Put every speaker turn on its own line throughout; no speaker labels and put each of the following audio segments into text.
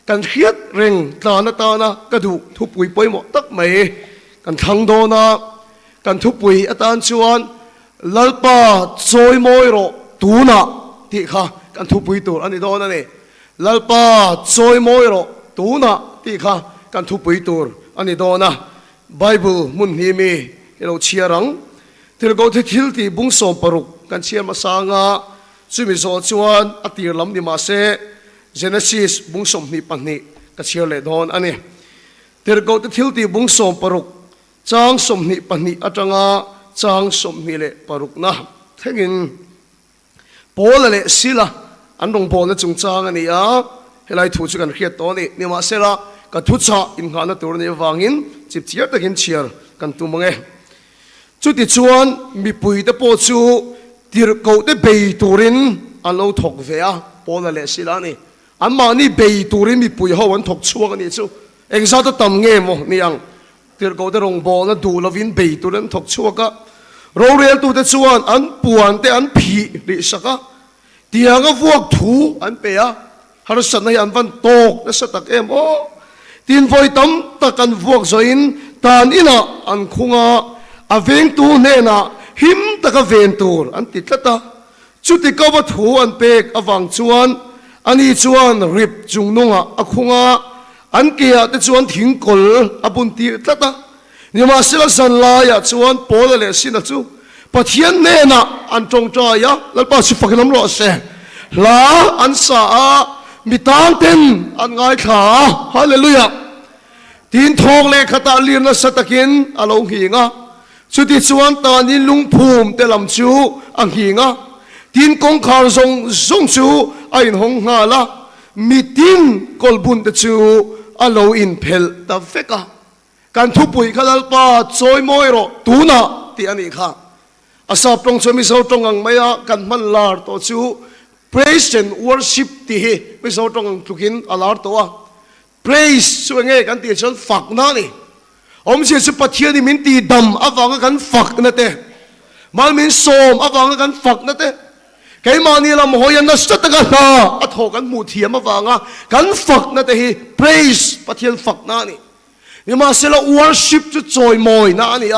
กันเขียดเร่งตานะกระดูกทุบปุยป่วยหมดตักไม่กันทางโดนะกันทุบปุยอาจารย์ชวนลัลปาซอยมอยโรตูนะที่ข้ากันทุบปุยตัวอันนี้โดนนั่นเองลัลปาซอยมอยโรตูนะที่ข้ากันทุบปุยตัวอันนี้โดนนะไบเบิลมุนฮีมีเราเชียรังที่เราที่ทิลที่บุ้งสมปรุกกันเชียมาสางาสุมิโซชวนอติรลำดิมาเซเจเนซิสบุ้งสมนิปันนิกันเชียเลดอนอันนี้ที่เราที่ทิลที่บุ้งสมปรุกจางสมนิปันนิอาจารย์จางสมนิเลปรุกนะเท่านั้นโพลเลสิละอันตรงโพลจุงจางอันนี้อ่ะเฮลัยถูกกันเขียดตัวนี้นี่มาเสละกันทุจจาอินขานตัวนี้วางอินจิบเชียร์ตะกินเชียร์กันตัวมังเอจุดที่ชวนมีปุยตะโพจูที่เราได้เบยตูรินอันเราถกเสียโพลเลสิละนี่อันมานี่เบยตูรินมีปุยเขาวันถกชัวกันนี่จูเองซาตะตำเงี้ยมั้งนี่ยังที่เราได้ลงบอลแล้วดูเราวินเบยตูรินถกชัวก็เราเรียนตัวแต่ชวนอันป่วนแต่อันผีดิสักเดียงก็พวกถูอันเปียฮาร์สันในอันวันโตกและสตักโอทีนไฟตั้มตะกันพวกสอินตานอินะอันคุงอาเวงตูเนนะหิมตะกเวนตูอันติดละตาจุดที่เขาวัตถุอันเป็กอวังชวนอันนี้ชวนริบจุงนุ่งอะคุงอันเกียร์แต่ชวนทิ้งกลอบุนติดละตานี่มาสิลสันลายชวนโพลเลสินะจูปะเทียนเนนะอันจงใจแล้วป้าสิฟักน้ำร้อนเสลาอันสามีตางเต็นอันง่ายขาฮาเลลูยาทีนทองเลขตาเลียนสตะกินอารมณ์หิงะสุดที่ชวนตานิลุงภูมิแต่ลำชูอังหิงะทีนกงคาร์ทรงชูไอ้หงหาละมีทีนกอลบุนตะชูอารมณ์อินเพลตาเฟกะการทุบปุยขลัลปาซอยมอยโรตูนะที่อันนี้ค่ะอาสาปรงชมิโซตรงอังไม่ยากันมันลาร์ตัวชู praise and worship ที่ไม่โซตรงอังทุกินอาลาร์ตัว praise ช่วยไงกันที่ฉันฝักนั่นนี่อมเสียสุปเทียนี่มินตีดำอาฟังกันฝักนั่นเองมันมินโสมอาฟังกันฝักนั่นเองแค่มานี่เราโมยันนัสตะกันฮะอัฐกันมูเทียมอาฟังกันฝักนั่นเอง praise ปเทียนฝักนั่นนี่นี่มาเสละ worship จุดจอยมอยนั่นนี่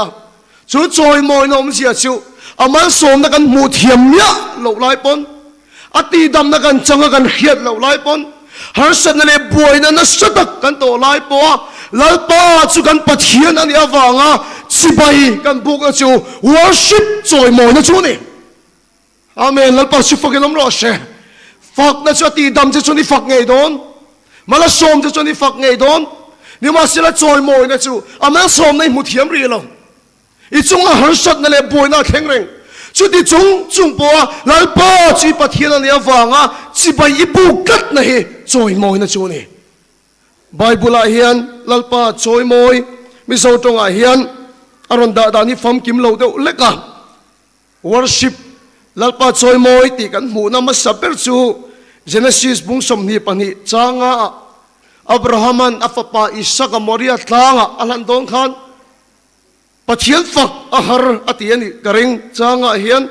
จุดจอยมอยน้องเสียชิวอามันโสมนักกันมูเทียมเนี่ยเหล่าไรปนอตีดำนักกันจังกันเขียดเหล่าไรปนฮาร์สันนั่นเลยบวยนั่นนัสตักกันตัวไรปนแล้วป้าจุกันปะเทียนอันนี้อาฟังสิไปกันบุกจู worship จอยมอยนั่นชูนี่อาเมนแล้วป้าชิฟักกันน้ำร้อนเชฟักนั่นจูตีดำจะจูนี่ฟักไงโดนมาละโสมจะจูนี่ฟักไงโดนนี่มาสิละจอยมอยนั่นจูอามันโสมในมูเทียมรีเราอีจงอาหารสัตว์นั่นแหละบวยน่าแข็งแรงจุดที่จงปัวแล้วป้าจีปะเทียนเนี่ยฟังจีไปอีบุกัดนะเฮจอยมอยนะจูนี่ไบเบิลอาเฮียนแล้วป้าจอยมอยมิโซตรงอาเฮียนอารมณ์ดานี่ฟังกิมเหล่าเดียวเล็กworship แล้วป้าจอยมอยตีกันหูน้ำมาสับเปอร์จู Genesis บุ้งสมนีปันนีจางอับราฮัมันอัฟปาอิสกมอริยตลางอัลฮันดงขันปะเทียนฝักอาหารอติยันกระริงจางเฮียน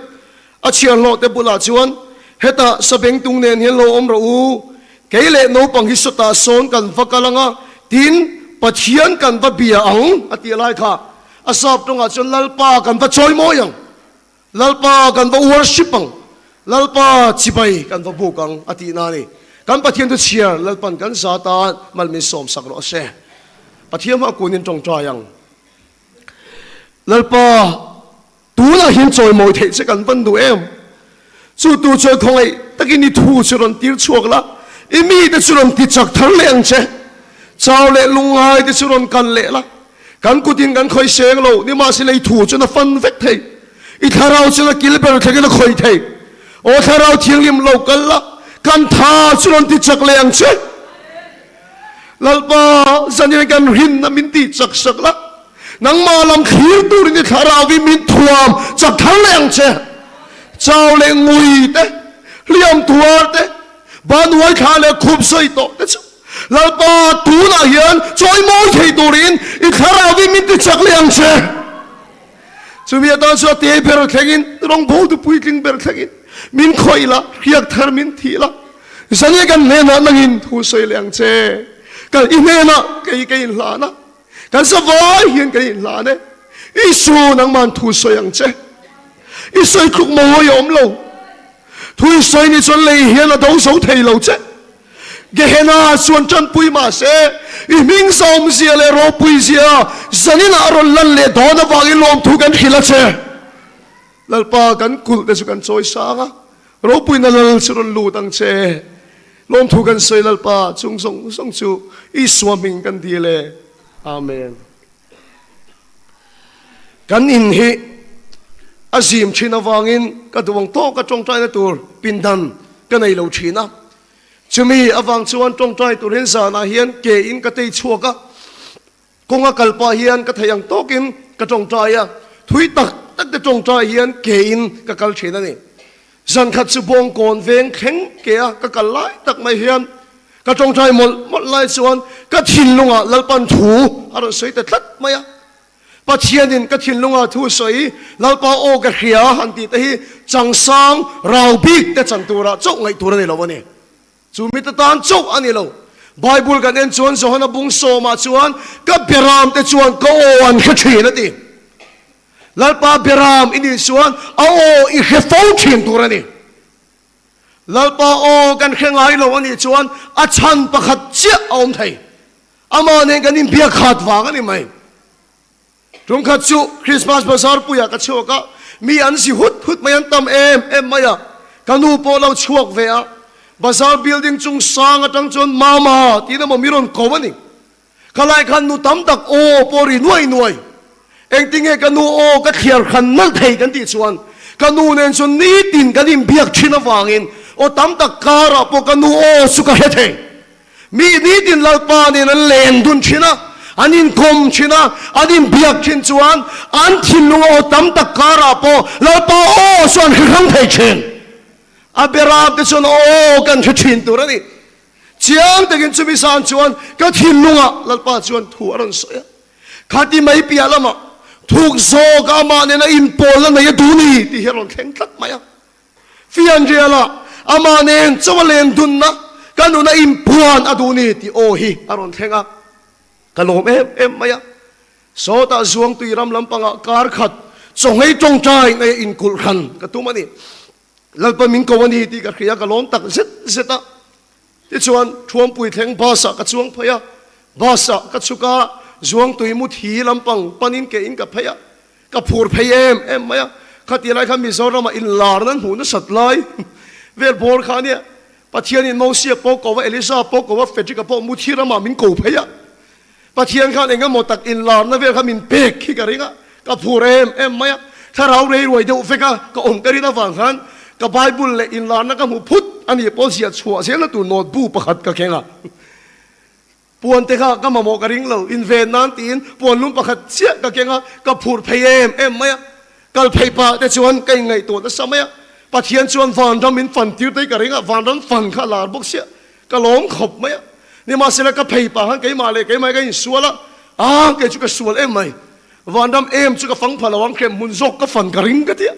อาเชียนโลเตบุลาชวนเฮตาสเปงตุงเนียนเฮียนโลอมรูเกลเลโนปังฮิสุตาโซนกันฟักกะลังทินปะเทียนกันปะเบียอังอติไลค่ะอาสอบตรงอาจนลัลปากันปะชอยโมยังลัลปากันปะวอร์ชิปังลัลปาจิไปกันปะบุกังอตินานีกันปะเทียนตุเชียลัลปันกันซาตานมันมีสมสักโลเซปะเทียนมากุนินจงใจยังแล้วป้าตัวน่ะเห็นจอยมอยเทจะกันฟันดูเอ็มจู่ตัวจอยของไอ้ตะกี้นี่ทูจุดตีร์ชัวกละอีมีแต่จุดตีจักทั้งเลี้ยงเชเจ้าเล่ลุงไอ้แต่จุดกันเละละกันกูดินกันคอยเสียงเรานี่มาสิเลยทูจนฟันเวกเทอีถ้าเราจะกินเปล่าแค่กันคอยเทโอ้ถ้าเราเที่ยงริมเรากันละกันท่าจุดตีจักเลี้ยงเชแล้วป้าสัญญากันหินน้ำมินตีจักสักละนังมาลำขีดตูนี่ขาราวิมินทวมจากทั้งแรงเชเจ้าเลงงุยเตเลี้ยมตัวเตบ้านไว้ขาเลคุบใส่โตเตแล้วป้าตูน่ะเห็นจอยมอยเทตูรินอีขาราวิมินติจากแรงเชจะมีตอนสุดที่เบลแข่งร้องพูดปุยกินเบลแข่งมินคอยละเรียกเธอมินทีละสัญญากันเนน่ะนั่งอินทูใส่แรงเช กันอินเนนะกันอินลานะกันสบายเฮียนกันอินลาเนี่ยอิสูนังมันทุสยังเจอิสวยคลุกโมยอมโลทุสวยนี่ส่วนเลยเฮียนละดงสาวไทยโลเจเกเหน่าส่วนจันปุยมาเสอิมิงสอมเสียเลยรอปุยเสียสันนินารุลลันเลยดอนวากิลอมทุกันฮิลเจลัลปากันกุลเดสุกันซอยสางรอปุยนั่นลัลสุรลูตังเจลมทุกันสวยลัลปาจงส่งชูอิสวามิงกันดีเลยอาเมนกันอินฮิอาซิมชินาวางินกระดวงโตกระจงใจในตัวปินดันกันในเหล่าชินะจะมีอวังชวนจงใจตัวเห็นสานาเฮียนเกอินกระติชัวกะคงกัลปะเฮียนกระทยังโตกินกระจงใจอะทุยตักกระจงใจเฮียนเกอินกระกัลเชนั่นนี่จันขัดสุบงก่อนเวงแข็งเกียกระกัลไล่ตักไม่เฮียนกระจงใจหมดไล่ส่วนกระทินลงอ่ะลัลปันถูอะไรสวยแต่ทัดไม่อะปัจเจียนินกระทินลงอ่ะทูสวยลัลปาโอกระเขียหันตีตะฮีจังสังเราบิกแต่จันตัวระจกไงตัวนี่เราวันนี้จูมิตรตานจกอันนี้เราไบเบิลกันเองชวนสอนบุงโซมาชวนกับเบรามแต่ชวนก็โอนขชีนั่นเองลัลปาเบรามอินี่ชวนเอาอีกแค่ฟ้องชินตัวนี่ลัลปาโอกันแค่ไงเราวันนี้ชวนอาชันประคัดเจ้าอมไทยอามาเนี่ยกันนี่เบียขาดวางกันนี่ไหมตรงขัดชูคริสต์มาสภาษาปุยกัดชัวก็มีอันสิหุดไม่อันตำเอ็มไม่อะกันนูโปเราชวกเวียภาษาบิลดิ้งจงสร้างจังจนมาที่นั่นมันมีรอนกวันนี้ขลายขันนูตั้มตักโอปอรีหน่วยเองติงเอกันนูโอก็เขียนขันนั่งไทยกันที่ชวนกันนูเนี่ยชวนนี้ตินกันนี่เบียกชินวางินโอตั้มตักการะปกันนูโอสุกเฮเทมีนี้ตินลัลปาเนี่ยนั่นเลนดุนชินะอันนี้คมชินะอันนี้เบียกชินชวนอันทินลูโอตั้มตักการะปลัลปาโอส่วนขันไทยชินอาเบราบที่ชวนโอ้กันชินตัวนี่เจียงแต่กินจุมิสานชวนก็ทินลุงอ่ะลัลปาชวนถั่วรันสวยข้าที่ไม่เปียละมั้งถูกโซกามาเนี่ยนะอินโปแล้วเนี่ยดูนี่ที่เฮรอนแข็งทัดไหมอ่ะฟิอันเจียละอามาเนี่ยจะว่าเลนดุนนะกันดูนะอินปวนอะดูนี่ที่โอฮีอารอนแข็งอ่ะกันลมเอ็มไหมอ่ะโซตาจวงตุยรำลำปังอ่ะการขัดจงให้จงใจในอินกุลขันกระตุ้มันนี่ลัลปามิงกวันนี้ที่กับเขียกล้อมตักเสร็จที่ชวนทวมปุยแทงภาษากับชวงพยาภาษากับสุกาจวงตุยมุทีลำปังปนินเกอินกับพยากับผูดพยเอ็มไหมขัดยังไงข้ามีโซรามาอินลาร์นั้นหูนั้นสัตว์ลายเวลบอลข้าเนี่ยปะเทียนอินโมเซียปอกว่าเอลิซาปอกว่าเฟจิกับปอมุทีรามามิงกูพยาปะเทียนข้าเองก็หมดตักอินลาร์นั้นเวลข้ามินเปกขี้กระริงกับผูดเอ็มไหมถ้าเราเรวยเดี๋ยวเฟกก็อมกระริงนะฟังกันกับไบเบิลเลยอินลานนักมุพุทธอันนี้พอเสียชัวเสียแล้วตัวโน้ตบูประคัดกับแข่งอ่ะปวนเตะก็มาโมกริงเราอินเวนนันตีนปวนลุ่มประคัดเสียกับแข่งอ่ะกับพูดเพย์เอ็มไหมกับเพย์ปะแต่ชวนกันไงตัวนั้นสมัยปะเทียนชวนฟันทำมินฟันติ้วได้กริงอ่ะฟันนั้นฟันข้าลาบกเสียก็ร้องขบไหมนี่มาเสร็จแล้วก็เพย์ปะฮันไกมาเลยไกมาไกสัวละไกจุกสัวเอ็มไหมฟันทำเอ็มจุกฟังพลวังเข้มมุนซกก็ฟันกริงก็เดีย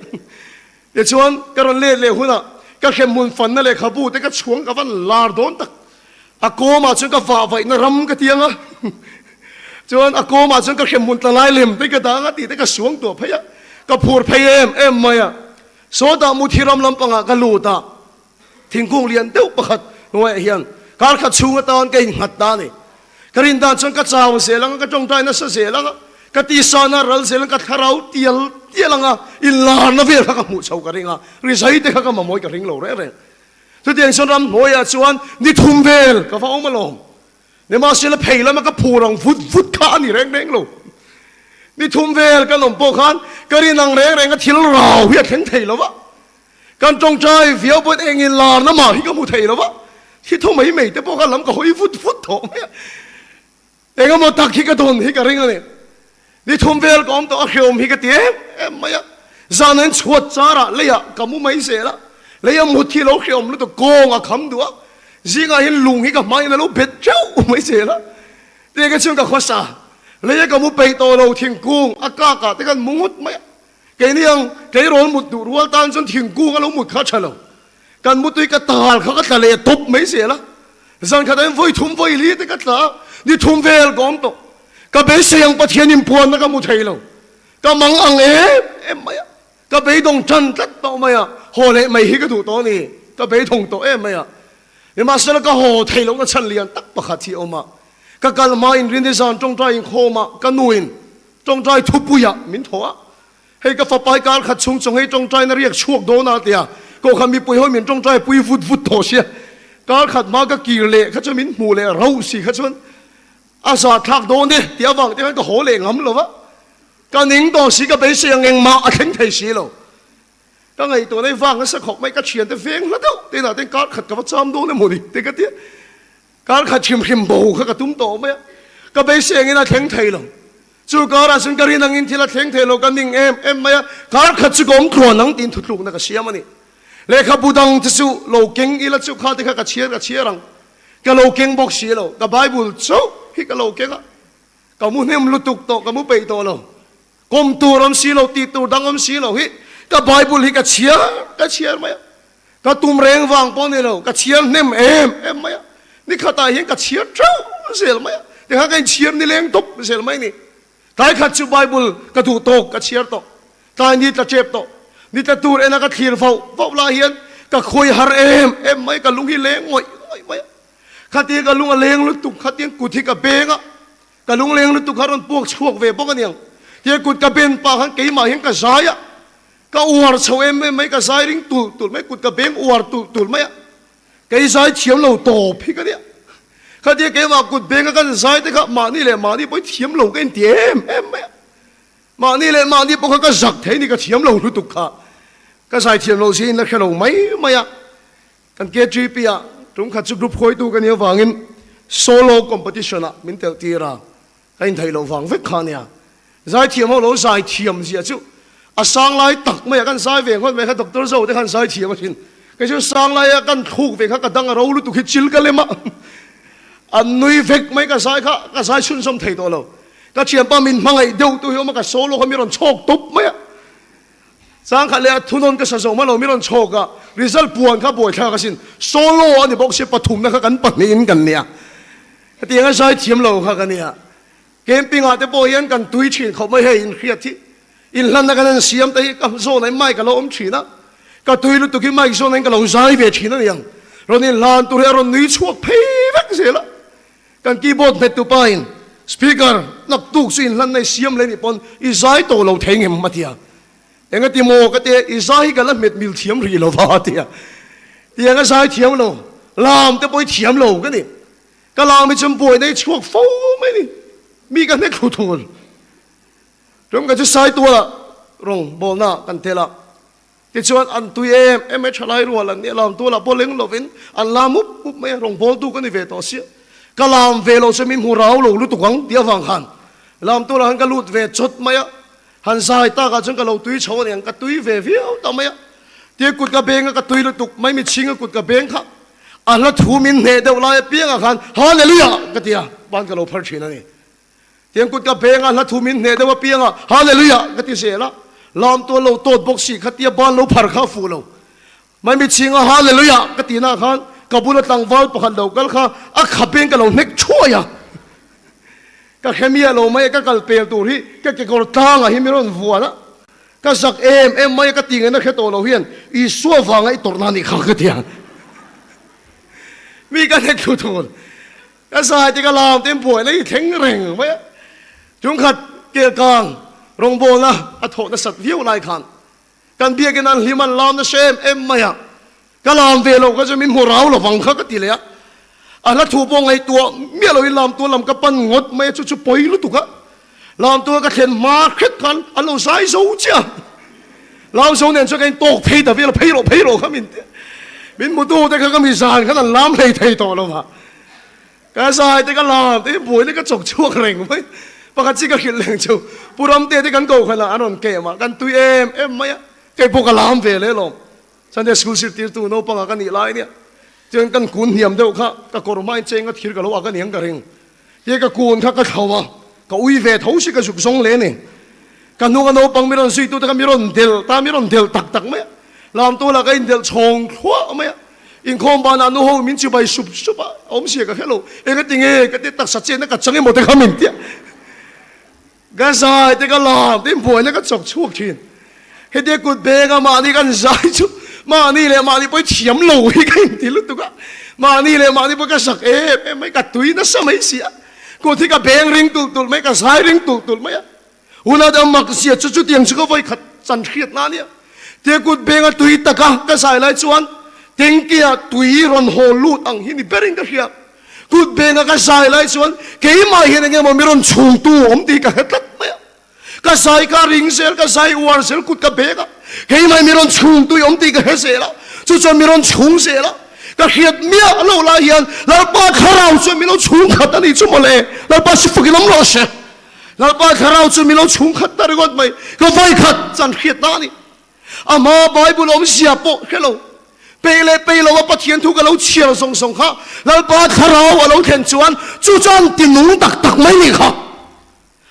เดี๋ยวชวนกันเล่หุ่นอ่ะก็เข้มมุนฟันนั่นเลยขบูแต่ก็ชวงกับฟันลาดโดนตักอาโกมาชวนก็ฝ่าไฟนรำก็เตียงอ่ะชวนอาโกมาชวนก็เข้มมุนตะไลเล่มแต่ก็ด่างตีแต่ก็ชวงตัวพยะก็พูดพยเอ็มมาอ่ะโซดามุทิรำลำปังอ่ะก็ลูตาทิ้งกุ้งเลียนเต้าประคัดหน่วยเฮียนการขัดชูงตอนกันหัดตานี่กรินดาชวนก็จ้าวเสียแล้วก็จงใจนั่นเสียแล้วก็ตีสานารัลเสียแล้วก็คาราวเตียลังอ่ะอิลลานาเวลก็มุชาวกริงอ่ะริสัยเด็กก็มาโมยกริงเราเร่ทุกอย่างส่วนรำหน่วยอ่ะชวนนี่ทุ่มเวลก็ฟ้องมาลงเนี่ยมาเสียแล้วเพลแล้วมันก็พูรังฟุดข้านี่แรงเรานี่ทุ่มเวลก็หลงโปขันก็รีนังแรงก็ทิ้งเราเวียดแข็งไทยแล้ววะการจงใจเฟี้ยวเปิดเองอิลลานามาที่ก็มุไทยแล้ววะที่ทุ่มไม่แต่โปขันลำก็หอยฟุดโถมเองก็มาตักที่กระโดนที่กระริงเลยนี่ทุ่มเวลก็อมตัวเขียวมีกระเทียมไม่อะจานั้นชวดจาระเลยอะก็มุไม่เสียละเลยมุดที่เราเขียวมันตัวโกงอะคำตัวจิงอะเห็นลุงที่กับไม่แล้วเบ็ดเจ้าไม่เสียละเด็กก็เชื่อกับข้อสาเลยก็มุไปโตเราทิ้งกุ้งอากาศแต่กันมุดไม่แกนี่ยังแกร้อนมุดดูรัวตานจนทิ้งกุ้งก็เรามุดข้าเฉลกันมุดด้วยกระตาเขาก็ทะเลตบไม่เสียละ rằng cái đấy vui thum vui lý thì cái đó đi thum về gom to cái bé xem bắt thiên niệm buồn nó cái một thầy lâu cái mắng ăn em mày cái bé đồng chân tất to mày hồ lệ mày hi cái thủ to này cái bé thùng to em mày nhưng mà sau đó cái hồ thầy lâu nó chân liền tắc bạc hạt thì mà cái cái mà in riêng design trong trai in hồ mà cái nuôi trong trai thu bùi mình thua hay cái pháp bài cái khát chung trong hay trong trai nó riêng chuộc đồ nào tiệt có khám bị bùi hơi mình trong trai bùi vụt vụt thổ xia cái khát mà cái kỳ lệ khát cho mình mù lệ râu xì khát cho sa thác đồ này tiệt vàng tiệt cái hồ lệ ngắm rồi vợ cái nín đồ xí cái bé xem ngang mà khánh thầy xí rồi cái ngàyตัวnày vàng cái sắc học mấy cái chuyện thì phèn hết đâu thế nào thế cái khát cái vật chăm đồ này một đi thế cái tiệt cái khát chìm chìm bầu cái túm tổ mấy cái bé xem cái là khánh thầy rồi chú cái là xin cái riêng năng in thì là khánh thầy rồi cái nín em mấy cái khát chú cũng thuần năng tin thụt lục那个xem mà nè lệ khát bù đăng chú lâu kinh ý là chú khát thì cái chia rằng cái lâu kinh bốc xí rồi cái Bible chú hi cái lâu kinh á cái muốn nem lụt tục to cái muốn bày to rồi công tu làm xí rồi ti tu đăng làm xí rồi hi cái Bible hi cái chia mấy cái tụm rèn vàng bao nhiêu rồi cái chia nem em mấyนี่ข้าตายเห็นกับเชียร์เจ้าเสียไหมแต่ข้ากันเชียร์นี่เลี้ยงตบเสียไหมนี่ตายขัดชูไบเบิลกระถูโตกระเชียร์โตตายนี่ตะเจ็บโตนี่ตะตูเอ็นกระเทียร์เฝ้าลาเฮียนกระคุยฮาร์เอ็มไม่กระลุงที่เลี้ยงงอยไม่ข้าตีกระลุงเลี้ยงลุตุกข้าตีกุดที่กระเบงอ่ะกระลุงเลี้ยงลุตุกข้ารันพวกช่วงเวบกันยังเที่ยกุดกระเบนปากหันเกี่ยมาเห็นกระสายอ่ะก็อวดเฉยไม่กระสายริงตุ่ไม่กุดกระเบงอวดตุ่ไม่อ่ะกระสายเฉียมเราโตพี่กันเนี่ยข้าที่เกี่ยมากุดเบงกันสายแต่ข้ามานี่แหละมานี่ไปเทียมเรากันเทียมไม่มานี่แหละมานี่พวกเขาก็สักเทนี่ก็เทียมเรารู้ตุกข้าก็สายเทียมเราสินักแข่งเราไม่อ่ะกันเกจีปีอ่ะตรงขัดจุดรูปคอยตัวกันเนี่ยฟังอินโซโล่คอมเพติชันอ่ะมินเตลตีระกันไทยเราฟังเวกขาเนี่ยสายเทียมเราสายเทียมเสียจุอ่ะสร้างลายตักไม่กันสายเวงคนไม่กันตกตัวโซ่แต่กันสายเทียมมาสินก็จะสร้างลายกันถูกเวงเขาก็ดังเรารู้ตุกจิลกันเลยมั้งอันนุยเวกไม่ก็สายข้าก็สายชุนสมไทยตัวเราก็เชียร์ป้ามินมังไอเดียวตัวเฮียมันก็โซโล่เขามีรอนโชคตุบไหมสร้างขัดเลยทุนนก็สะสมมาเรามีรอนโชคอะริซัลปวนข้าป่วยข้าก็สินโซโล่อันนี้บอกเสียปฐุมนะครับกันปักนี้กันเนี่ยที่ยังไงสายเทียมเราข้ากันเนี่ยเกมปิงอาจจะบอกยังกันตุยฉีนเขาไม่ให้อินเครียดที่อินลันนักกันเสียมแต่กับโซนไหนไม่กับเราอมฉีนะก็ตุยรู้ตุกิไม่โซนไหนกับเราสายเวฉีนั่นเองเราเนี่ยลานตัวเราหนีชั่วเพย์วักเสียละกันกีย์บอร์ดเม็ดตัวไปสปีกเกอร์นักตุกสินลันในเสียมเลยนี่ปนอิสายโตเราเทงเอ็มมาเทียเองก็ตีโมก็ตีอิสายกันละเม็ดมิลเทียมรีเราว่าเทียที่ยังก็สายเทียมเราลามแต่ปอยเทียมเราก็นี่ก็ลามไปจมป่วยในช่วงฟูไม่นี่มีกันในครูทูลตรงกันจะสายตัวละรงบอลหน้ากันเทละที่ชวนอันตุยไม่ฉลาดรัวละเนี่ยลามตัวละบอลเล็งลวินอันลามุบไม่รงบอลตัวกันในเวทต่อเสียก็ลามเวลจะมีหัวเราเราลุตุกังเดียวฟังหันลามตัวละหันก็ลุดเวจุดไม่หันสายตากันจนก็เราตุยโชว์เนี่ยก็ตุยเวฟิวทำไมเดี๋ยวกุดกระเบงก็ตุยลุตุกไม่มีชิงก็กุดกระเบงครับอันละทูมินเนเดวลายเปียงกันฮาเลลูยาก็เดียบ้านก็เราพัฒนานี่เดี๋ยวกุดกระเบงอันละทูมินเนเดวเปียงฮาเลลูยาก็ที่เสียละลามตัวเราโตดบกสีขัดเดียบ้านเราพัดข้าฟูเราไม่มีชิงฮาเลลูยาก็ตีหน้าขันกับบุรุษต่างวัลปะขันเราก็ข้าอักขับเป็นกับเราเน็กช่วยอะก็แค่มีเราไม่ก็กัลเปลตัวที่ก็เกี่ยวกับทางอะที่มีรถวัวนะก็สักไม่ก็ตีเงินนะแค่ตัวเราเฮียนอีสัวฟังไอ้ตัวนั้นนี่ข้าก็เดียมีกันเน็กทุนก็สายที่กลามเต็มป่วยแล้วแข็งแรงไหมจุงขัดเกี่ยวกับรงโบนะอัฐนัสัตว์วิวไลขันกันเบียกันนั้นลิมันลามนะเชมไม่อะก็ลามเวลก็จะมีหัวเราเราฟังเขาก็ตีเลยอันนั้นถูกปองไอตัวเมื่อเราลามตัวลำกระปั้นงดไม่ชุดปอยรู้ตุกะลามตัวก็เขียนมาคิดกันอันเราใส่โซ่เจ้าเราโซ่เนี่ยจะกันตกเพย์แต่เวลาเพย์เขามินมุตูแต่เขาก็มีสารเขานั่นลามเลยไทยต่อเราว่าก็ใส่แต่ก็ลามแต่ป่วยนี่ก็จกชั่วแรงไหมปกติก็เขียนแรงชั่วผู้รำเตะที่กันโกขนาดอันนั้นเกมากันตุยไม่อะแกพวกก็ลามเวเลยหรอฉันจะสกูลสิตีตัวโน้ปังกันนี่ไรเนี่ยเจอกันกุนเหี่ยมเดียวข้าก็กรไม่เจงก็ถือกันแล้วกันเหี่ยงกันเองเยก็กุนข้าก็เข้ามาก็อุ้ยเวทเขาสิก็สุกสงเลยนี่กันนู้นกันโน้ปังมีรอนสุยตัวแต่กันมีรอนเดลตามีรอนเดลตักไหมลามตัวละก็อินเดลชงทั่วไหม in khom ba na nu ho min chu bai sup supa om sia ka hello e ka tinge ka te tak sa chen na ka change mo te khamin tia ga sai te ka la tim phoi na ka chok chuak thin he de kut be ga ma ni kan sai chu ma ni le ma ni poi thiam lo hi ka ti lu tu ka ma ni le ma ni poi ka sak e mai ka tui na sa mai sia ko thi ka beng ring tul tul mai ka sai ring tul tul mai una da mak sia chu chu tiang chu ko vai khat chan khiat na nia te kut be ga tui ta ka sai lai chuan teng kia tui ron ho lut ang hini bering ka hia kut be nga ka sai lai chuan ke mai hin nge mo miron chung tu om ti ka hetat mai ka sai ka ring sel ka sai war sel kut ka be ka ke mai miron chung tu om ti ka he sela chu chu miron chung sela ka hiat mia lo la hian la pa kharau chu milo chung khat ani chu mole la pa si fukilam lo se la pa kharau chu milo chung khat tar got mai ka vai khat chan khiat na ni ama bible om sia po hello pe lo wa pathian thu ka lo chial song song kha la pa kharau wa lo then chuan chu chan tin nung tak tak mai ni kha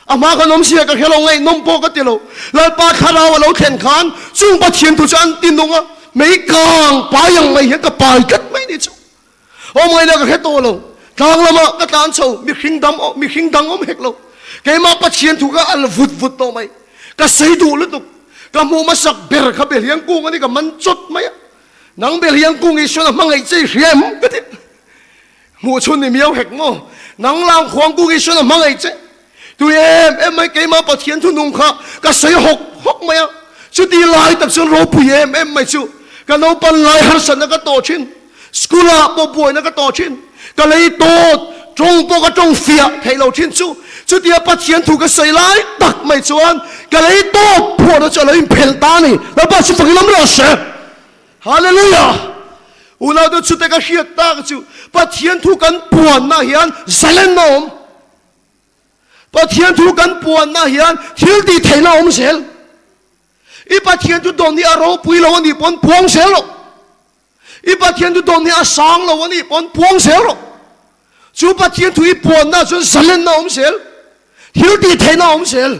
ama ka nom sia ka hello ngai nom po ka ti lo la pa kharau wa lo then khan chung pathian thu chan tin nung a mấy càng bá yang mấy cái bài cất mấy đi chú, ông ấy là cái to lâu, càng là mà cái tán sầu, mi khinh đắng ông hết lâu, cái mà bắt chiến thủ cái ăn vụt vụt to mấy, cái xây đủ luôn tục, cái mua mà sạc bể cái bể liang cung cái này cái mắn chốt mấy, nắng bể liang cung ấy xưa là mang ngày chơi hiểm cái thế, mua chôn này miêu hết ngô, nắng lang khoang cung ấy xưa là mang ngày chơi, tụi em mấy cái mà bắt chiến thủ nung khá, cái xây hốc mấy, chú đi lại tập trung rô bùi em mấy chú cái nấu pan lại har sân nó cái tổ chín school à bộ buổi nó cái tổ chín cái lấy tổ trong bộ cái trong phía thầy lâu chín chú đi bắt chiến thủ cái xây lại đặt mấy chú anh cái lấy tổ bộ nó cho lấy phèn ta này nó bắt chú phải lắm rồi sẽ hallelujah una đó chú cái hiệt ta cái chú bắt chiến thủ cái buồn na hiền silent nom bắt chiến thủ cái buồn na hiền thiếu đi thầy nào ông sẽ ipa thiên tu don ni aro pui lo ni pon puang sel lo ipa thiên tu don ni asang lo ni pon puang sel lo chu pa thiên tu ipon na chun salen na om sel hiu ti the na om sel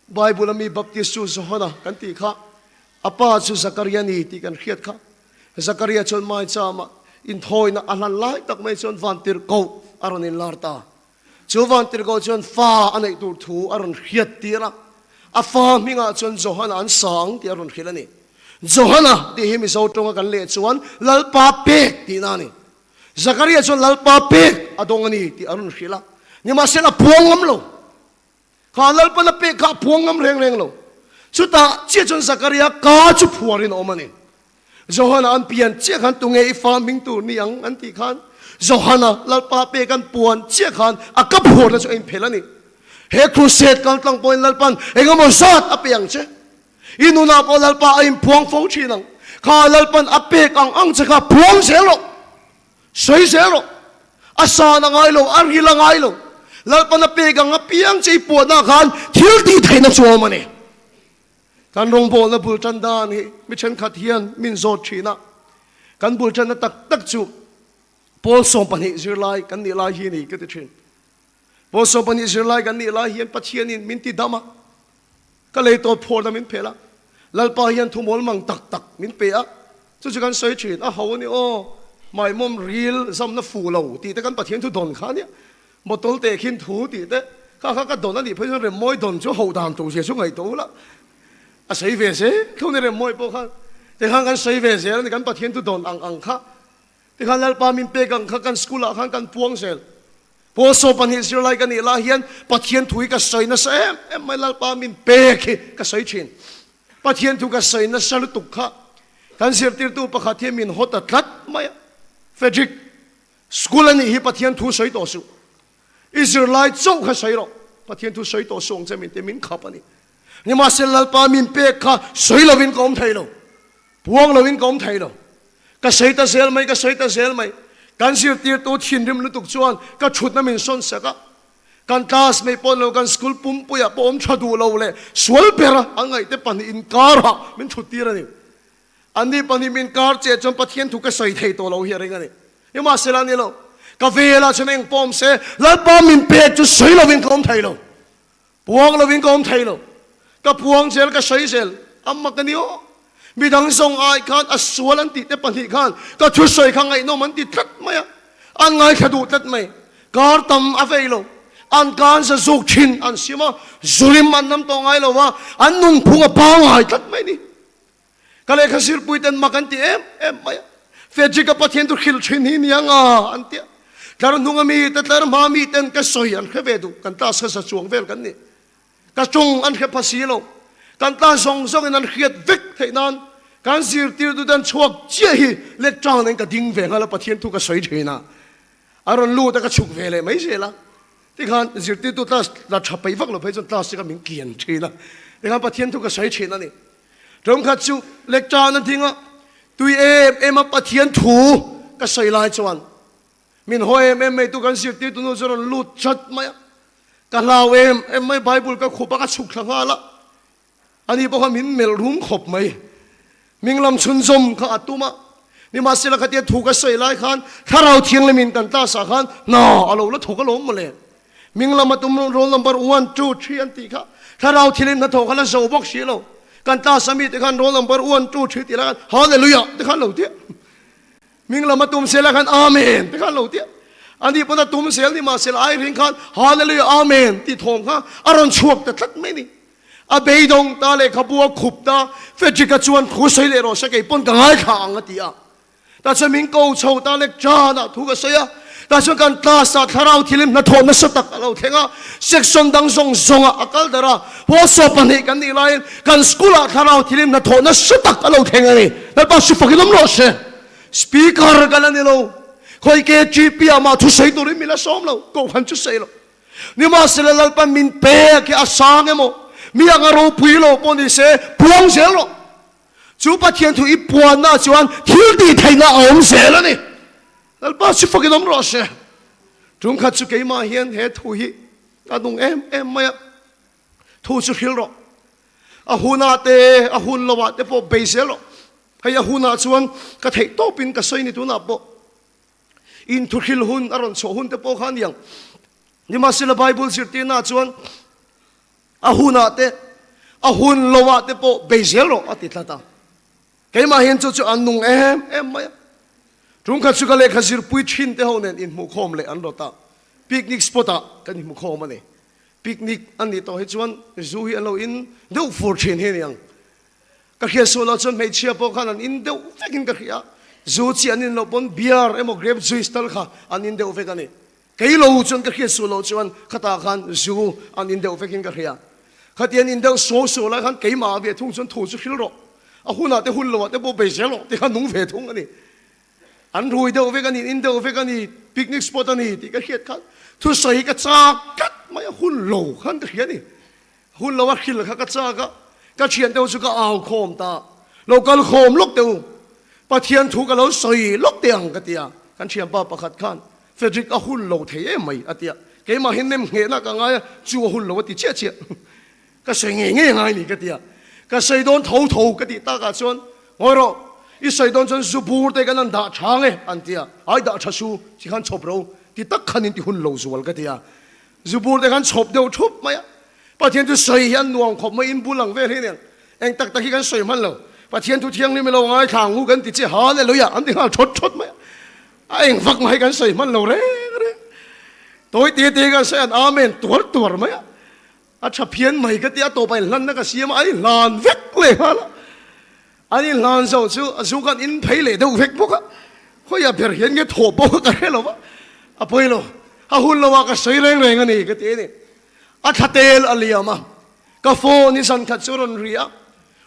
bible mi baptist chu so hona kan ti kha apa chu zakaria ni ti kan khiat kha zakaria chon mai cha ma in thoi na alan lai tak mai chon van tir ko aron in larta chu van tir ko chon fa anei tur thu aron khiat tira afa minga chon Johanna an sang ti aron khilani Johanna ti himi zo tonga kan le chuan lalpa pek ti na ni Zakaria chon lalpa pek adong ani ti aron khila ni ma sela puangam lo kha lalpa na pek kha puangam reng lo chuta che chon Zakaria ka chu phuarin omani Johanna an pian che khan tunge I farming tu ni ang an ti khan Johanna lalpa pek kan puan che khan akap phor na chu in phelani he crusade kang tlang point lalpan engamo sat apiang che inuna po lalpa aim puang fo chinang kha lalpan apek ang chaka puang selo soi selo asa na ngai lo arhi la ngai lo lalpan apek ang apiang che po na khan thil ti thai na chuo mani kan rong bol na bul chan dan hi mi chen khat hian min zot thina kan bul chan na tak chu pol som pan hi zirlai kan ni lai hi ni ke te thin Poso pan Israel kan ni la hian pathian in min ti dama ka le to phor da min phela lalpa hian thumol mang tak min pe a chu chu kan soi thin a ho ni o mai mom real zam na fu lo ti te kan pathian thu don kha ni botol te khin thu ti te ka don ani phoi re moi don chu ho dam tu se chu ngai to la a sei ve se thong ne re moi po kha te kan sei ve se ni kan pathian thu don ang kha te kan lalpa min pe kan kha kan school a kan puang sel Poso pan Israel kan ni la hian pathian thui ka soi na sa em mai lalpa min pe ki ka soi chin pathian thu ka soi na sal tu kha kan sir tir tu pakhat hi min hot atlat mai Frederick school ani hi pathian thu soi to su Israelite chong kha soi ro pathian thu soi to song che min te min khap ani ni ma sel lalpa min pe kha soi lovin kom thai lo puang lovin kom thai lo ka soi ta sel mai kan sir tir to thin rim lu tuk chuan ka thut na min son saka kan class me pon lo kan school pum puya pom thadu lo le sual pera angai te pan in kara min thutir ani ani pani min kar che chom pathian thu ka soi thei to lo hi ring ani ema selani lo ka vela cheneng pom se la pom min pe chu soi lo win kom thai lo puang lo win kom thai lo ka puang sel ka soi sel amma kanio มีดังทรงอายขันอสวลันติเตปันหิขันก็ทุสอยขังไงโนมันติดทัดไหมอันไงขดูทัดไหมการทำอะไรโลอันการจะสุกชินอันสิมาจุลิมันน้ำตองไงโลว่าอันนุ่งพุงป้าวไงทัดไหมนี่ก็เลยข้าศิลปุยเต็นมากันที่ไหมเฟจิกับปะเทียนตุขิลชินหินยังอันเดียการนุ่งมีแต่การมามีเต็นก็สวยอันแค่เวดูกันตาเสจวงเวลกันนี่ก็จงอันแค่ภาษีโลกันตาส่งอันเขียดวิกเท่านั้นการสิรติดูดันชวกเจี๊ยฮีเล็กจ้างนั่นก็ดิ้งเวงแล้วปะเทียนทุกก็สวยเทน่ะอารมณ์รู้แต่ก็ชุกเวเลยไม่ใช่ละที่ขันสิรติดูตาเราชับไปฟักเราไปจนตาสิก็มีเกียนเทน่ะที่ขันปะเทียนทุกก็สวยเทน่ะนี่ตรงขัดชุเล็กจ้างนั่นทิ้งอ่ะตุยมาปะเทียนถูก็สวยลายจวนมินหอยไม่ตุกันสิรติดูนู้นจะรู้ชัดไหมกันลาวไม่ไบเบิลก็ขุบก็ชุกทั้งนั้นละอันนี้พวกเขามินเมลรุมขบไหมมิงลำชุนซมข้าอัตุมานี่มาสิละคดีถูกกระใส่ไล่ขันถ้าเราเทียงเลยมินกันตาสักขันน่าเอาแล้วถูกก็ล้มมาเลยมิงลำมาตุ้มโรลนัมเบอร์1 2 3อันตีค่ะถ้าเราเทียงนั่นถูกกันแล้วโจบอกสิเรากันตาสามีที่ขันโรลนัมเบอร์1 2 3ตีละกันฮาเลลูยาที่ขันเราเทียมิงลำมาตุ้มเสละกันอาเมนที่ขันเราเทียอันนี้พอตุ้มเสลนี่มาเสละไอ้ริงขันฮาเลลูยาอาเมนที่ทงค่ะอารมณ์ชวกแต่ทัดไม่นี่อาเบยดงตาเลขบัวขุบตาเฟจิกจวนผู้ใส่เลโรสเกยปนกันง่ายข้างตีอ่ะแต่ฉันมิงกูโชว์ตาเล็กจ้านะทุกเสียแต่ฉันกันตาสัตว์เราทิลิมนัทนสตักเราเทงอ่ะเซ็กชันดังทรงอ่ะอักลดาระพอสอบปันให้กันนี่ไลน์กันสกุลถ้าเราทิลิมนัทนสตักเราเทงอันนี้แล้วป้าสุฟกิลมโรเชสปีกเกอร์กันนี่เราคอยเกจีพีอามาทุใส่ตัวนี้มีละซ้อมเรากูพันทุใส่เรานี่มาเสลลปันมินเปย์ที่อาสางเอโมมีอย่างเราพูดเราปนดิเสพวงเสียเราจูปะเทียนถูอีปวนน่าจวนทิลดีไทยน่าอมเสียแล้วนี่แล้วป้าชิฟกินน้ำร้อนเสียจุงขัดสุกี้มาเฮียนเฮถูฮีตาดุงไม่ถูสุฮิลเราอาหุนาเตอาหุนละวะเตปเบเสเราให้อาหุนาจวนกระเทยโตปินกระใสนี่ตัวนับปอินทุฮิลหุนอารอนโซหุนเตปขันยังนี่มาสิลไบเบิลสิร์ตีน่าจวนอาหุนาเตอาหุนละวะเตปเบเสเราอติตาแกมาเห็นจุดอันนุ่งไม่ตรงขัดสุกเลขสิรปุยชินเท่านั้นอินมุขโมเลยอันรถาปิกนิกสปอตกันอินมุขโมเลยปิกนิกอันนี้ต่อให้ชวนจูฮีอันเราอินเดวฟอร์ชินเฮียงก็เขียนส่วนเราจนไม่เชื่อพวกนั้นอินเดวเฟกินก็เขียนจูจีอันนี้เราปนเบียร์เอ็มกรีฟจูสตัลค่ะอันอินเดวเฟกันนี่แกเราจนก็เขียนส่วนเราจนขตาขันจูอันอินเดวเฟกินก็เขียนขัดยันอินเดวโซ่แล้วขันแกมาเบียทุ่งจนถูกสุขิลโรอาหุนาเตหุนละวะเตโบเบเซโลเตขันนุ่งเฟทุงอันนี้อันรวยเดวเฟกันนี่อินเดวเฟกันนี่ปิกนิกสปอตอันนี้ที่ก็เขียนขันทุใส่กระจากกัดไม่หุนโลขันก็เขียนนี่หุนละวะขิลขันกระจากก็เขียนเดวสุกเอาโคมตาเราก็โคมลูกเดวปะเทียนถูกกับเราใส่ลูกเตียงกันเตียกันเชียนป้าประคัดขันเฟดริกอาหุนโลเทียไม่อันเตียแกมาเห็นเนมเห็นนักง่ายจูหุนโลวะติเชี่ยก็ใส่เงี้ยง่ายนี่กันเตียก็ใส่โดนถูก็ติตากาชวนโอ้ยเราอีใส่โดนจนสุบูร์เตกันนั่นด่าช้างอันเดียไอ้ด่าชัชูที่ขันชบเราที่ตักขันนินที่หุ่นโลสวลก็เดียสุบูร์เตกันชบเดียวทุบไหมปะเทียนทุใส่ยันนวงขบไม่อินบุลังเวทีเนี่ยเองตักที่กันใส่มันเราปะเทียนทุเทียงนี่ไม่เราง่ายทางงูกันติดเจ้าหาเลยเลยอันที่ข้าชดไหมไอ้เองฟักมาให้กันใส่มันเราเร่ตัวตีกันใส่อาเมนตัวไหมอาชาเพียนใหม่ก็เตี้ยโตไปลั่นนักเสียมาไอ้ลานเวกเลยฮะอันนี้ลานสู้กันอินเพลเลยเดี๋ยวเวกพวกเขาอย่าเพียรเห็นแค่โถปกกันให้เราวะอ่ะไปเราอาหุ่นเราว่าก็ใส่แรงอันนี้ก็เตี้ยนี่อาชาเตลอเลียมาก็โฟนี่สันขัดสุรนเรีย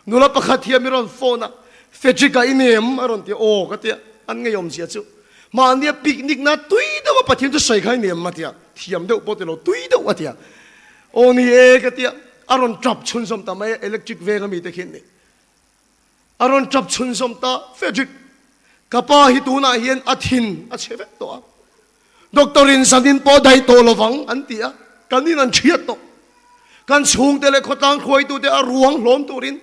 นุลปะขัดเทียมิรอนโฟนะเฟจิกาอินเนมอารอนเตียโอก็เตี้ยอันไงยอมเสียจู่มาอันเนี้ยปิกนิกนะตุยเดี๋ยวปะเทียนจะใส่ใครเนียมมาเตี้ยเทียมเดี๋ยวปกติเราตุยเดี๋ยวว่าเตี้ยโอ้นี่ก็เตี้ยอารอนจับชุนสมตาไม่อิเล็กทริกเวกมีแต่ขินนี่อารอนจับชุนสมตาเฟจิกกับป้าฮิตูน่าเฮียนอัทินอัเชเวตัวดร.รินสันดินปอได้โตละวังอันเตี้ยกันนี่นั่นเชียตโตกันสูงแต่เล็กขตังคอยตัวเดียรวงล้มตัวริน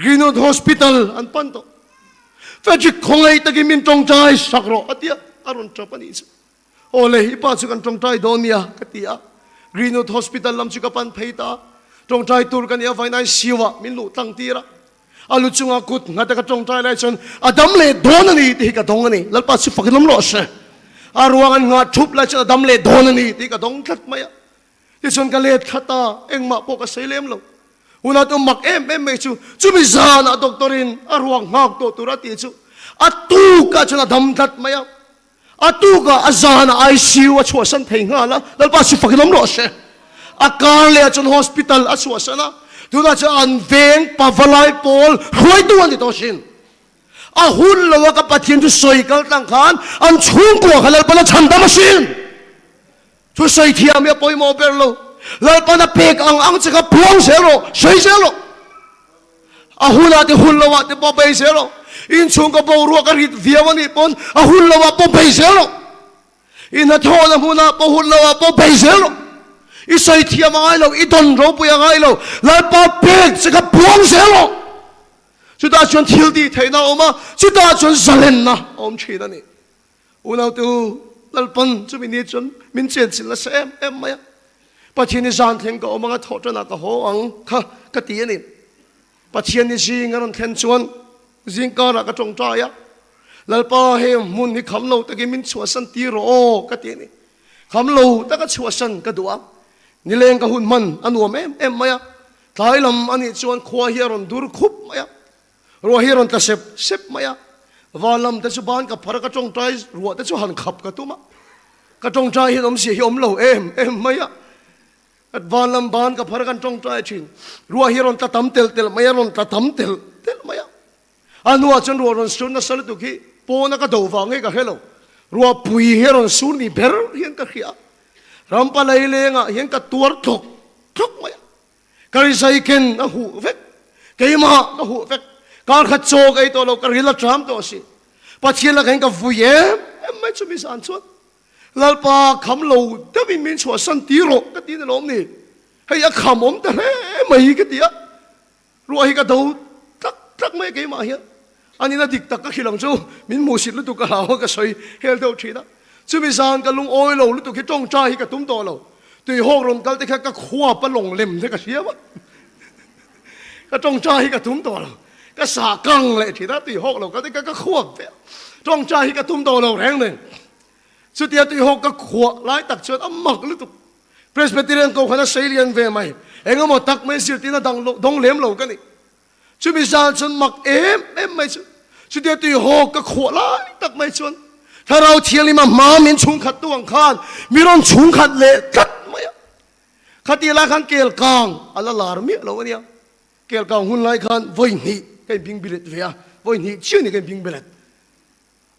กรีนอดฮอสพิทอลอันปันโตเฟจิกคงไอ้ตะกี้มินจงใจสักรออันเตี้ยอารอนจับอันนี้โอ้เลยฮิป้าสุกันจงใจโดนยากันเตี้ยกรีนอดฮอสพิทอลลำสุกัปันเพย์ตาจงใจตัวกันยาไฟนายสิวะมินลูตั้งตีระ alu chunga kut ngata ka tong tai lai chon adam le don ani ti ka dong ani lalpa su fakilam lo se arwangan nga thup lai chon adam le don ani ti ka dong tlat maya ti chon ka le thata engma po ka selem lo una tu mak em me chu mi zana doktorin arwang ngak to turati chu atu ka chon adam tlat maya atu ka azana ICU a chua san thei nga la lalpa su fakilam lo se akar le chon hospital a chua sana tuna cha an veng pavalai pol khoi tu ani to sin a hun lawa ka pathian tu soi kal tang khan an chung ko halal pala chanda masin tu soi thiam ya poi mo ber lo lal pana pek ang cha ka puang se lo soi se lo a hun ati hun lawa te po bai se lo in chung ka bo ru ka rit viawani pon a hun lawa po bai se lo in a thona huna po hun lawa po bai se lo isai thia mangai lo idon ro pu yang ai lo la pa pek se ka puang se lo chuta chon thil di thaina oma chuta chon zalen na om china ni unau tu lalpan chu min ni chon min chen chin la sem em maya pathian ni zan theng ko omanga thotana ka ho ang kha ka ti ani pathian ni jing aron thlen chuan jing ka ra ka tong ta ya lalpa he mun ni kham lo ta ki min chua san ti ro ka ti ni kham lo ta ka chua san ka duwa ni leng ka hun man anuam em maya thlailam ani chuan khwa hiaron dur khup maya ro hiaron ta sep maya walam ta chu ban ka phar ka tong trai ro ta chu han khap ka tuma ka tong trai hi om si hi om lo em maya at walam ban ka phar kan tong trai chin ro hiaron ta tam tel maya ron ta tam tel maya anua chon ro ron sun na sal tu ki po na ka do wange ka hello ro pui hiaron sun ni ber hian ka khia rampa lai lenga hian ka tuar thok maya kari sai ken a hu vek keima a hu vek kar khat chok ai to lo kar hila tram to si pathian la ka vuye em mai chu mi san chuan lalpa kham lo ta min chua san ti ro ka ti lom ni hei a kham om ta he mai ka tia ro hi ka do tak mai keima hian ani na dik tak ka khilang chu min mu sit lu tu ka hawa ka soi hel do thina chu mi san ka lung oi lo lu tu ki tong cha hi ka tum to lo tui hok rom kal te kha ka khwa pa long lem te ka sia ba ka tong cha hi ka tum to lo ka sa kang le thi da tui hok lo ka te ka khwa pe tong cha hi ka tum to lo reng ne chu tia tui hok ka khwa lai tak chot amak lu tu presbyterian ko khana salian ve mai engamo tak mai sir tina dong lem lo ka ni chu mi san chun mak em mai chu tia tui hok ka khwa lai tak mai chunถ้าเราเทียนลิมามินชุงขัดตัวงคานมีร้อนชุงขัดเละขัดไหมขัดตีละขันเกลกางอะไรลาร์มีเราเนี่ยเกลกางหุ่นไล่ขันวันนี้กันบิงบิเลตเวียวันนี้ชื่อนี่กันบิงบิเลต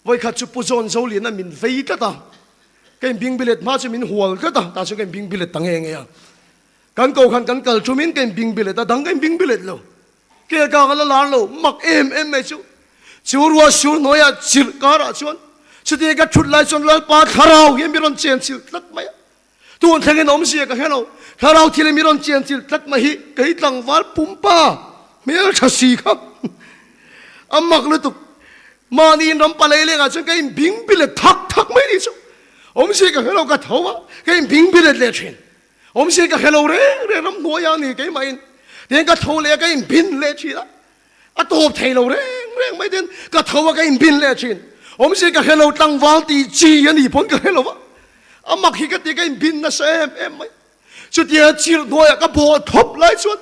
วันขัดชุบปุจนโซลีนั่นมินเวย์ก็ตากันบิงบิเลตมาจะมินหัวก็ตาแต่ชุกันบิงบิเลตตั้งเองเนี่ยกันเก่าขันกันเก่าชุมินกันบิงบิเลตแต่ดังกันบิงบิเลตเราเกลกางอะไรลาร์เรามักเอ็มไม่ชูรัวชูน้อยจิลการะชวนสุดที่ก็ชุดไล่จนเราปาคารายังมีรอนเจียนสิลัดไหมตัวทั้งนั้นอมเสียก็เห็นเราคาราที่เลยมีรอนเจียนสิลัดมาฮิก็ฮิตลังวัดปุ่มป้าไม่เอาชัสีครับอามักเลยตุกมานี่น้ำปลาเลยเลยอ่ะจนก็ยิ่งบิงบิเลทักไม่ดีสุดอมเสียก็เห็นเราก็เท่าว่าก็ยิ่งบิงบิเลเลยเช่นอมเสียก็เห็นเราเร่น้ำหัวยานี่ก็ยิ่งไม่เดี๋ยวก็เท่าเลยก็ยิ่งบินเลยชีละอ่ะตัวเท่าเราเร่ไม่เด่นก็เท่าว่าก็ยิ่งบินเลยเช่นอมเสียก็เห็นเราตั้งวางตีจีอันนี้พ้นก็เห็นเราว่าอามักฮิกตีก็ยิ่งบินนะเซมไหมสุดที่จีรด้วยก็พอทบไล่ส่วน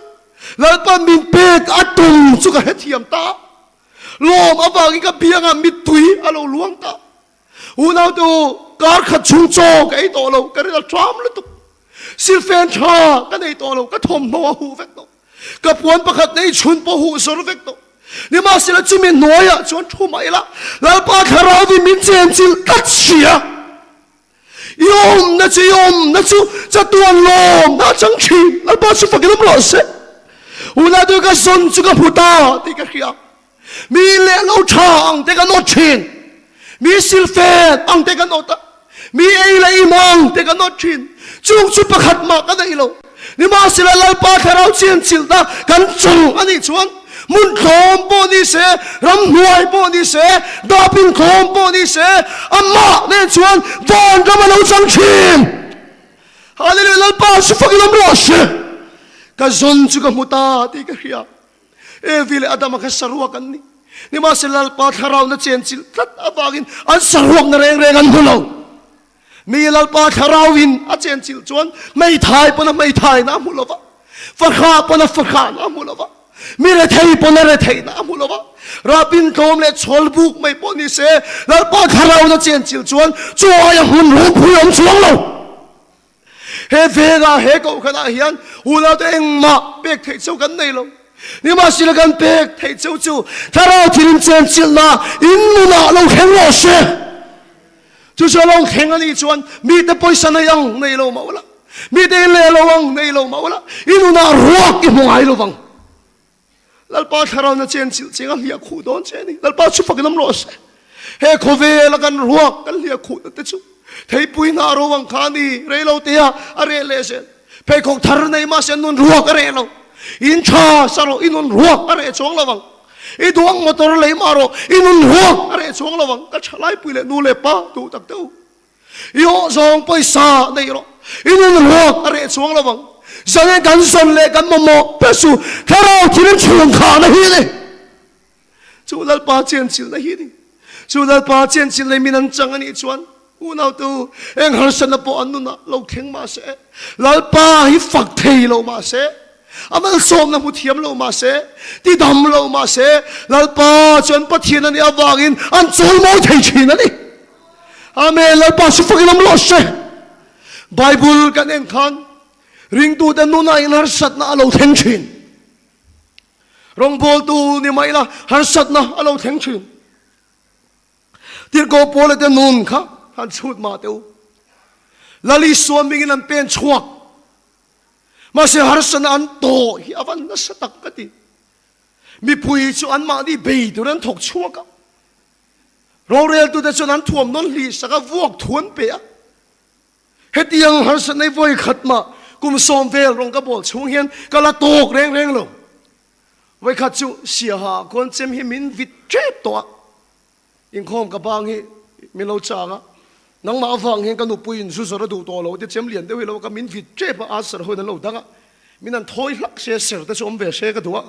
แล้วก็มินเป็ดอัดตุ่มสุกเฮทียมตาลมอาบางก็เบียงมิดตุยอาเราล้วงตาอุณาตัวการขัดชุนโจกไอ้ตัวเราก็เรียกทรัมเลยตุซิลเฟนชาก็ในตัวเราก็ทมโนหูเวกโตกับปวนประคัดในชุนปหูสรเวกโตนี่มาสิละจุมินน้อยอ่ะจนทุ่มไอ้ละแล้วป้าคาราวิมินเจนจิลกัดเชียยมนะจิยมนะจูจะตัวลมนะจังชีแล้วป้าสุฟังกันไม่หล่อเสอุณาตัวก็สนจุกพุตาที่ก็เขียมีเล่เราช่างแต่ก็นอชินมีซิลเฟนอังแต่ก็นอตมีไอ้ละอิมังแต่ก็นอชินจุกจุดประคัดมากก็ได้เรานี่มาสิละแล้วป้าคาราเจนจิลนะกันจุงอันนี้ชวนมุนโคมปนี่เสรำหวยปนี่เสดาบินโคมปนี่เสอามาเนี่ยชวนวอนจะมาเราจังชิมฮาเลลูยาป้าสุฟังลำรอชก็จนจุกมุตาที่ก็เฮีย vile adam ka sarwa kan ni ma selal pa tharau na chen chil tlat abagin an sarwak na reng reng an hulo mi lal pa tharau in a chen chil chuan mai thai pona mai thai na mulova fakha pona fakha na mulova mi re thai pona re thai na mulova rapin kom le chol buk mai poni se lal pa tharau na chen chil chuan chuaya hun ru phuyom chuang lo he vega he ko khana hian ula te eng ma pek thei chau kan nei lo ni ma sila kan pek thei chau chu tharau thirin chen chil na in nu na lo kheng lo she chu cho long kheng ani chuan mi te poisa na yang nei lo ma wala mi te le lo wang nei lo ma wala inu na ruak ki mungai lo wang lal pa tharau na chen chil chenga lia khu don cheni lal pa chu fakinam lo se he khove la kan ruak kan lia khu te chu thei pui na ro wang khani re lo te a are le se pe khok thar nei ma se nun ruak are lo in cha saro inun ruak are chong lawang i duang motor lei maro inun ruak are chong lawang ka chalai pui le nu le pa tu tak tu yo zong paisa nei ro inun ruak are chong lawang zane kan son le kan momo pesu tharo thirin chung kha na hi le chu lal pa chen chil na hi ni chu lal pa chen chil le minan chang ani chuan unau tu eng har san po anu na lo kheng ma se lal pa hi fak thei lo ma se amal som na mu thiam lo ma se ti dam lo ma se lal pa chon pathian ani awangin an chol mo thei chin ani amen lal pa su fakilam lo se bible kan en khan ring tu den nu na in har sat na alo theng chin rong bol tu ni mai la har sat na alo theng chin tir ko pole den nun kha han chut ma teu lali suam bingin an pen chuak ma se har san an to hi avan na satak kati mi pui chu an ma di bei tu ran thok chuak ka ro rel tu de chon an thuam non li saka vuak thuan pe a hetiang har san nei voi khatma kum som vel rong ka bol chung hian kala tok reng reng lo voi khat chu sia ha kon chem hi min vit trep to in khom ka bang hi mi lo changa nang ma vang hen kanu puin su sora du to lo te chem lian de we lo ka min fit che pa asar ho na lo danga minan thoi lak se ser te som ve se ka duwa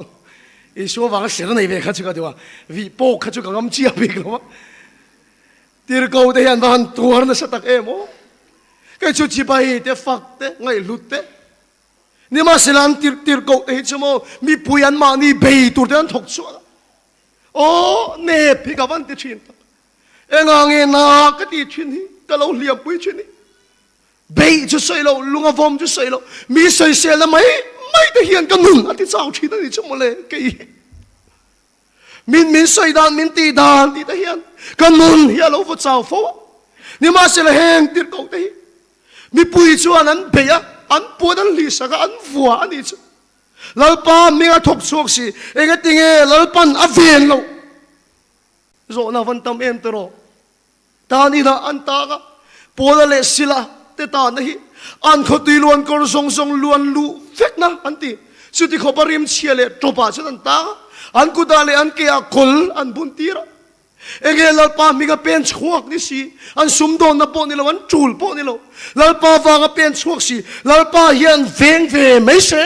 i so wang ser nei ve kha chu ka duwa vi po kha chu ka ngam chi a bi lo tir ko de yan ban tuar na satak emo kai chu chi bai te fak te ngai lut te ni ma silan tir ko e chumo mi puyan ma ni bei tur den thok chu o ne pi ka van te chin engang na ka ti chin hi ka lo liam pui chin hi bei chu sei lo lunga vom chu sei lo mi sei se la mai te hian ka nun ati chau thi ni chu mo le ke min sei dan min ti dan ti ta hian ka nun hi lo fu chau fo ni ma se la heng tir ko te hi mi pui chu an be ya an pu dan li sa ka an vua ani chu lalpa mi nga thok chuak si enga tinge lalpan aven lo zo na van tam em tro ta ni na an ta ka pola le sila te ta na hi an kho ti luan kor song song luan lu fek na an ti su ti kho parim chiale topa chan ta an ku da le an ke a kol an bun tira enge lalpa mi ga pen chuak ni si an sum don na po ni lo an chul po ni lo lalpa wa ga pen chuak si lalpa hian veng ve mai se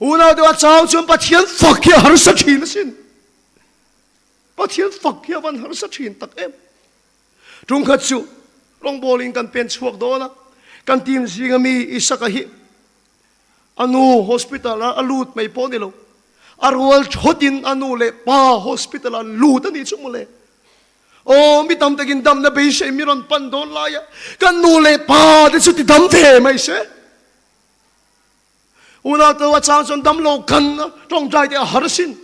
una de chao chum pathian fak ya har sa thin sin pathian fak ya van har sa thin tak em trung khat chu rong bowling kan pen chuak do na kan tim zingami isaka hi anu hospital alut mai po ni lo arwal chotin anu le pa hospital an lut ani chumule o mi tam takin dam na be se miron pan don la ya kan nu le pa de chu ti dam the mai se una to wa chang chon dam lo kan tong jai de har sin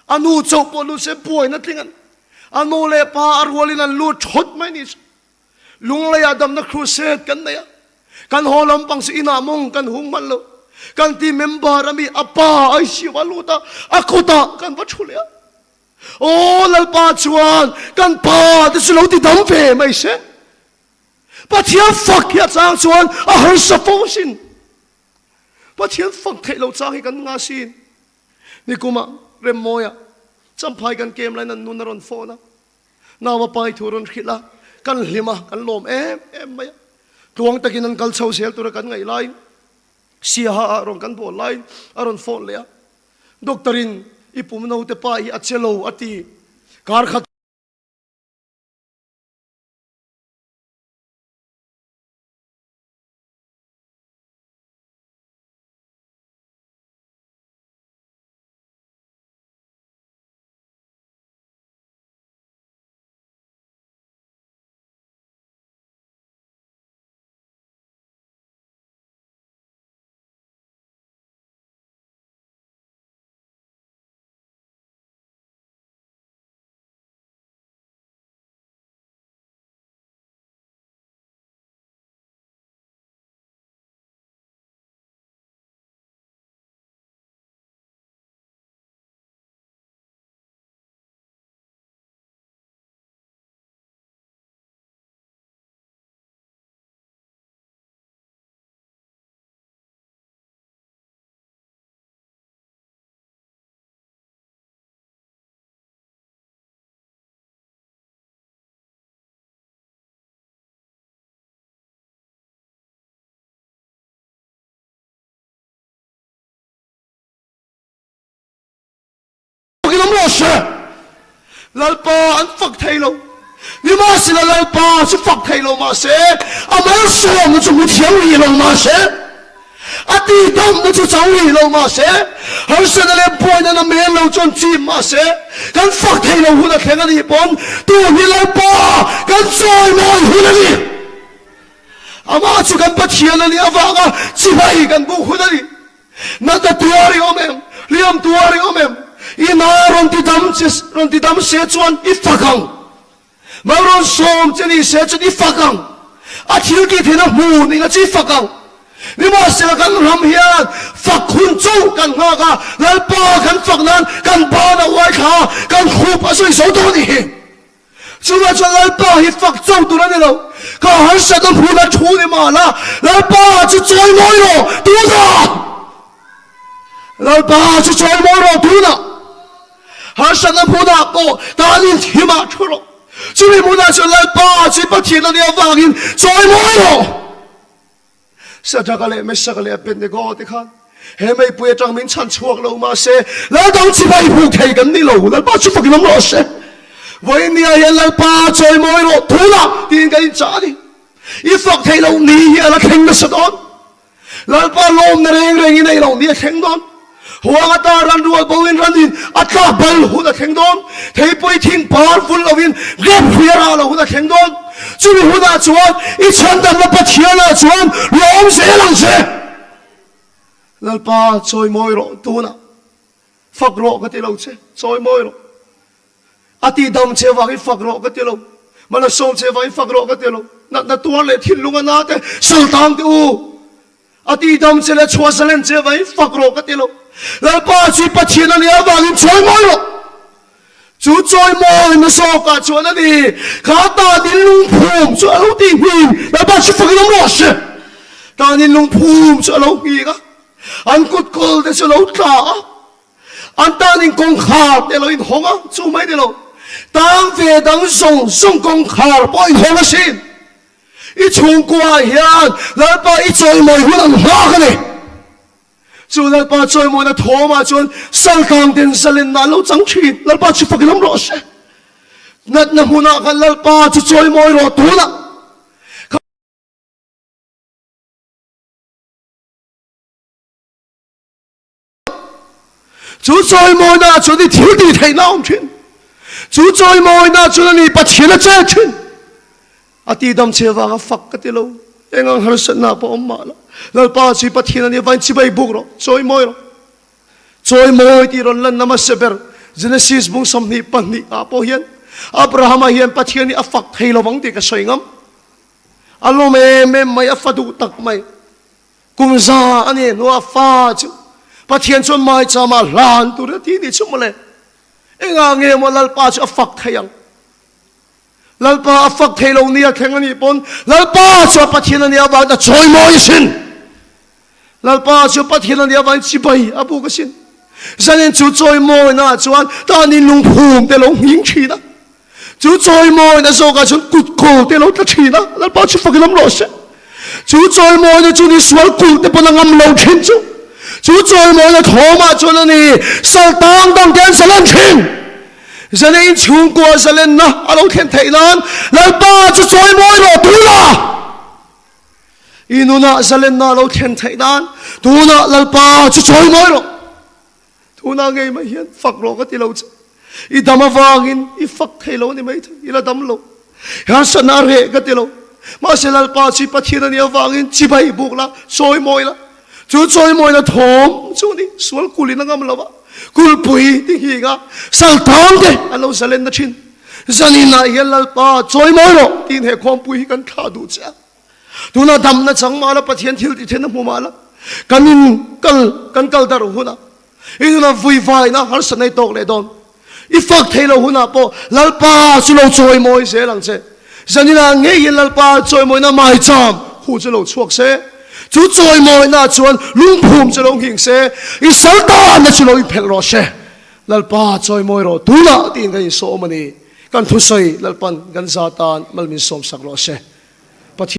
anu chau po lu se poi na tlingan anu le pa arwalin an lut chot mai ni lung la ya dam na crusade kan na ya kan holam pang si ina mong kan hung man lo kan ti member ami apa ai si waluta akota kan va chule o lalpa chuan kan pa de sulo ti dam ve mai se pathia fak ya chang chuan a har sa fo sin pathia fak thei lo chang hi kan nga sin ni kuma rem moya champhai kan kem lai nan nun ron fo na nawa pai thuron khila kan lima kan lom em mai tuang takin an kal chho sel tur kan ngai lai sia ha rong kan bo lai aron phone le doktorin ipumno te pa I achelo ati kar khat是lalpa an phak thei lo ni ma sila lalpa chu phak thei lo ma se amar som nu chu mu thiang ri lo ma se ati dam nu chu chang ri lo ma se har se le point na me lo chon chi ma se kan phak thei lo hu na theng ani pon tu ni lalpa kan choi mo hu na ni ama chu kan pathian ani awanga chi bai kan bu hu na ni na ta tuari omem liam tuari omem ina ron ti dam se chuan I fakang maron som cheni se chuan I fakang a thil ki thina mu ni na chi fakang ni ma se kan ram hian fak khun chau kan nga ka lalpa kan faknan kan ba na wai kha kan khup a soi so do ni chuwa chuan lalpa hi fak chau tu na ni lo ka har sa kan phu na thu ni ma la lalpa chu choi moi lo tu na lalpa chu choi moi lo tu na har sa kan phu na ko ta ni thima thuro chui mu na chu lalpa chi pa thi na ni awangin choi moi lo sa ta ka le me sa ka le pen de go ti khan he mai pu tang min chan chuak lo ma se la dang chi bai hu thei kan ni lo lalpa chu fakin lo se voi ni a yan lalpa choi moi lo tu na tin ka in cha ni I fak thei lo ni hi ala kheng na sa don lalpa lom na reng reng in ai lo ni kheng don huang ata ran rual bawin ran din atla bal hu da kheng don thei poi thing powerful lovin rep huira lo hu da kheng don chumi hu da chuan I chan dan la pathian la chuan lom se lang se lalpa choi moi ro tu na fak ro ka ti lo che choi moi ro ati dam che wa ki fak ro ka ti lo mana som che wa ki fak ro ka ti lo na tuan le thin lunga na te sal tang te u ati dam che le chua salen che wa ki fak ro ka ti lo lalpa chi pathian ani awangin choi moi lo chu choi moi na so ka chuan ani kha ta din lung phum chu lo ti him lalpa chi fakin lo se ta din lung phum chu lo hi ka an kut kol te chu lo ta an ta din kong khar te lo in honga chu mai de lo tang ve dang song kong khar poi honga sin I chung kwa hian lalpa I choi moi hu an ha ka ni chu lalpa choi moi na thoma chuan sal kang den salin na lo chang thi lalpa chi fakin lo se nat na huna kan lalpa chu choi moi ro tu na chu choi moi na chu ni thil ti thei na om thin chu choi moi na chu ni pathian na che thin ati dam che wa ga fak ka ti lo engang har sa na pa om ma la lalpa chi pathian ani van chi bai buk ro choi moi ti ron lan nama seber Genesis bung som ni pan ni apo hian Abraham hian pathian ni afak thei lo wang ti ka soingam alo me mai afadu tak mai kumza ani no afa chu pathian chon mai chama lan tu ra ti ni chumle enga nge mo lalpa chu afak theiang lalpa afak thei lo ni a kheng ani pon lalpa chu pathian ani awang da choi moi sin lalpa chu pathian ani awang chi bai abu ka sin zanen chu choi moi na chuan ta ni lung phum te lo hing thi na chu choi moi na so ka chun kut ko te lo ta thi na lalpa chu fakin lo se chu choi moi na chu ni swal kul te pon ngam lo thin chu chú trôi mồi là thổ mà cho nên đi sao tăng đồng tiền sẽ lên thiên giờ nên chung qua sẽ lên na alo khen thấy nan lại ba chú trôi mồi rồi tú là inuna sẽ lên na alo khen thấy nan tú na lại ba chú trôi mồi rồi tú na ngay mà hiền phật rồi cái gì lâu chứ i đâm vang in i phật thấy lâu này mấy thôi i là đâm lâu hắn sẽ nار hệ cái gì lâu mà sẽ lại ba chỉ bắt thiên này vang in chỉ bay buộc là trôi mồi là chú trôi mồi là thom chú đi xuống cùi nó ngâm lâu cùi bụi tiếng hi ngà sang thang thế anh lâu sẽ lên nó chín giờ này lại hiện là ba trôi mồi rồi tin hệ khoang bụi cần khá đủ chứ tu na đâm nó chẳng mà là bắt thiên thiêu thì thiên nó mua mà là cần cần ta rồi hôn à ý nó vui vai nó hắn sẽ này tộc lại đòn ý phật thấy là hôn à po lal pa chú lâu trôi mồi sẽ làm thế giờ này là nghe hiện lal pa trôi mồi nó mai chạm khu chú lâu chuộc sẽ chú trôi mồi na chuan lung phum chú lâu hình sẽ ý sáu ta na chú lâu ý phèn rồi sẽ lal pa trôi mồi rồi tu na tin cái số mà đi cần thu soi lal pan gan sa tan mal min som sak rồi sẽ